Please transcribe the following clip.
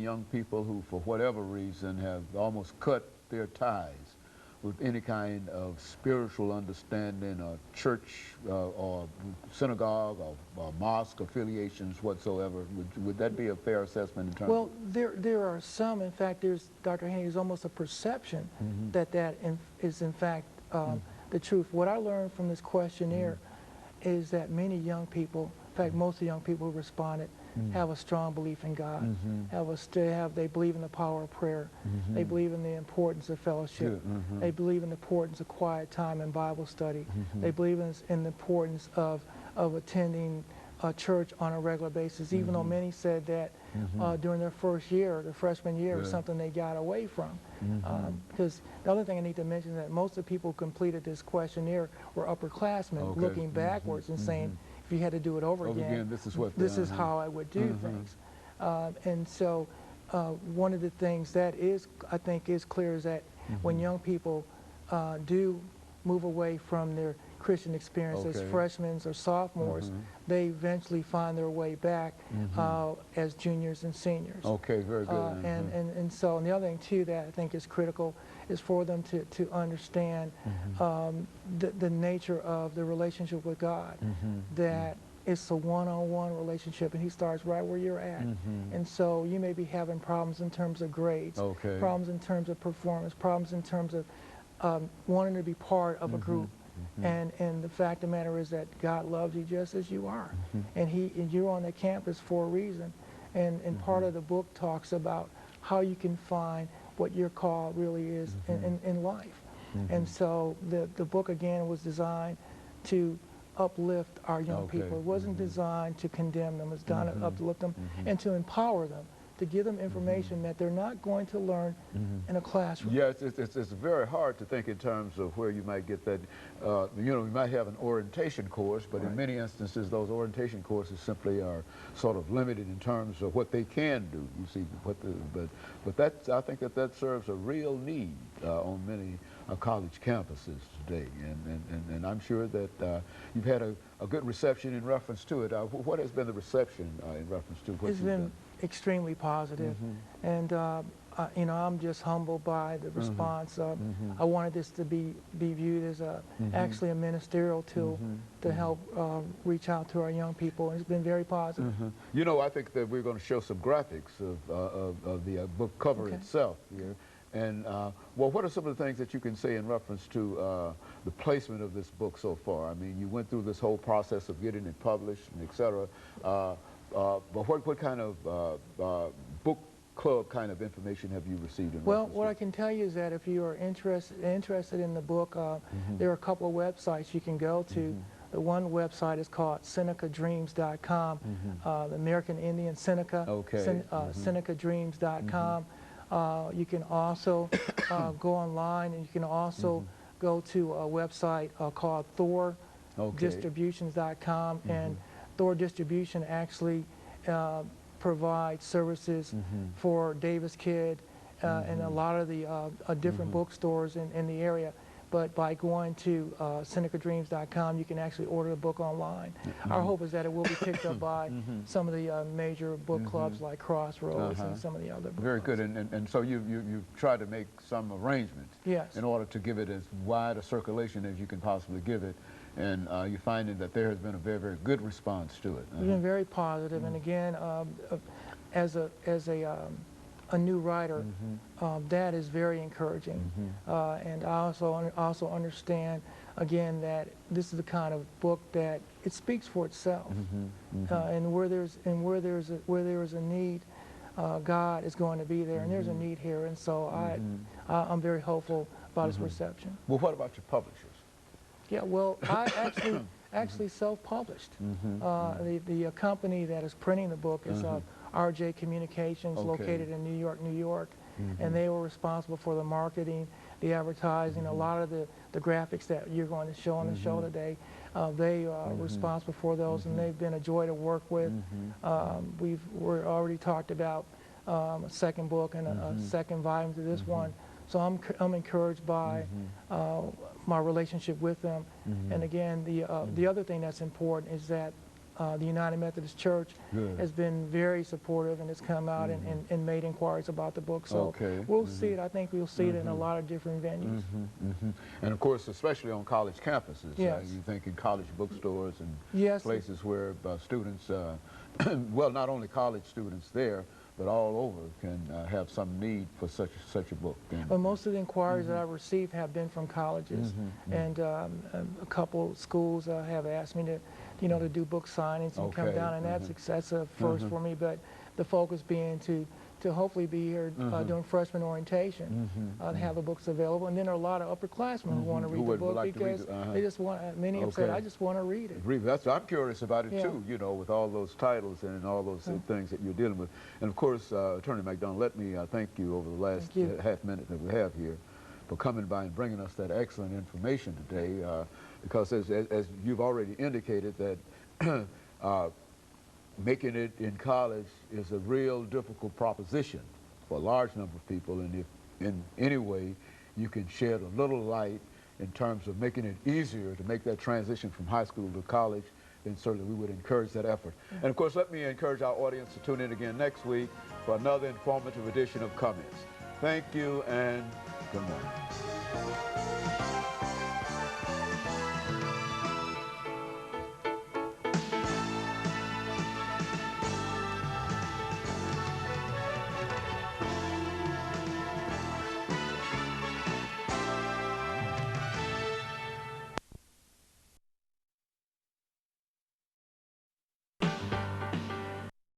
young people who, for whatever reason, have almost cut their ties with any kind of spiritual understanding or church or synagogue or mosque affiliations whatsoever. Would that be a fair assessment in terms Well, there are some. In fact, there's, Dr. Haney, there's almost a perception that is in fact the truth. What I learned from this questionnaire is that many young people, in fact, most of the young people who responded, have a strong belief in God. They believe in the power of prayer. They believe in the importance of fellowship. They believe in the importance of quiet time and Bible study. They believe in the importance of attending church on a regular basis, even though many said that during their first year, their freshman year, was something they got away from. Because the other thing I need to mention is that most of the people who completed this questionnaire were upperclassmen looking backwards and saying, if you had to do it over again, this is how I would do things. And so one of the things that I think is clear is that when young people do move away from their Christian experience as freshmen or sophomores, they eventually find their way back as juniors and seniors. Okay, very good. And so, and the other thing too that I think is critical is for them to understand the nature of the relationship with God, that it's a one-on-one relationship, and he starts right where you're at. And so you may be having problems in terms of grades, problems in terms of performance, problems in terms of wanting to be part of a group. And the fact of the matter is that God loves you just as you are. And you're on the campus for a reason. And part of the book talks about how you can find what your call really is in life. And so the book, again, was designed to uplift our young people. It wasn't designed to condemn them. It's designed to uplift them and to empower them, to give them information that they're not going to learn in a classroom. Yes, it's very hard to think in terms of where you might get that. You know, we might have an orientation course, but in many instances, those orientation courses simply are sort of limited in terms of what they can do. You see, but that's, I think that serves a real need on many college campuses today, and I'm sure that you've had a good reception in reference to it. What has been the reception in reference to what it's you've been done? Extremely positive. And you know, I'm just humbled by the response. I wanted this to be viewed as actually a ministerial tool to help reach out to our young people, and it's been very positive. You know, I think that we're going to show some graphics of the book cover itself here. And, well, what are some of the things that you can say in reference to the placement of this book so far? I mean, you went through this whole process of getting it published and et cetera. But what kind of book club kind of information have you received in Well, what I can tell you is that if you are interested in the book, there are a couple of websites you can go to. The one website is called SenecaDreams.com, the American Indian Seneca, SenecaDreams.com. You can also go online, and you can also go to a website called ThorDistributions.com, and Thor Distribution actually provides services for Davis Kid and a lot of the different bookstores in the area. But by going to SenecaDreams.com, you can actually order the book online. Our hope is that it will be picked up by some of the major book clubs like Crossroads and some of the other book Very clubs. good. And so you've tried to make some arrangements in order to give it as wide a circulation as you can possibly give it. And you're finding that there has been a very, very good response to it. It's been very positive. And again, as a new writer, that is very encouraging. And I also understand, again, that this is the kind of book that it speaks for itself. And where there is a need, God is going to be there, and there's a need here. And so I'm very hopeful about its reception. Well, what about your publishers? Yeah, well, I actually self-published. The company that is printing the book is RJ Communications, located in New York, and they were responsible for the marketing, the advertising, a lot of the graphics that you're going to show on the show today. They are responsible for those, and they've been a joy to work with. We've already talked about a second book and a second volume to this one. So I'm encouraged by my relationship with them. And again, the other thing that's important is that the United Methodist Church Good. has been very supportive and has come out and made inquiries about the book. So we'll see it. I think we'll see it in a lot of different venues. And of course, especially on college campuses. Yes. You think in college bookstores and Yes. places where students, well, not only college students there, but all over can have some need for such a book. But most of the inquiries that I've received have been from colleges, and a couple schools have asked me to, to do book signings and come down, and that's a first for me. But the focus being to hopefully be here during freshman orientation, have the books available, and then there are a lot of upperclassmen who want to read the book because they just want. Many have said, "I just want to read it." That's I'm curious about it too. With all those titles and all those things that you're dealing with, and of course, Attorney McDonald, let me thank you over the last half minute that we have here for coming by and bringing us that excellent information today. Because as you've already indicated that. Making it in college is a real difficult proposition for a large number of people, and if in any way you can shed a little light in terms of making it easier to make that transition from high school to college, then certainly we would encourage that effort. And of course, let me encourage our audience to tune in again next week for another informative edition of Comments. Thank you and good morning.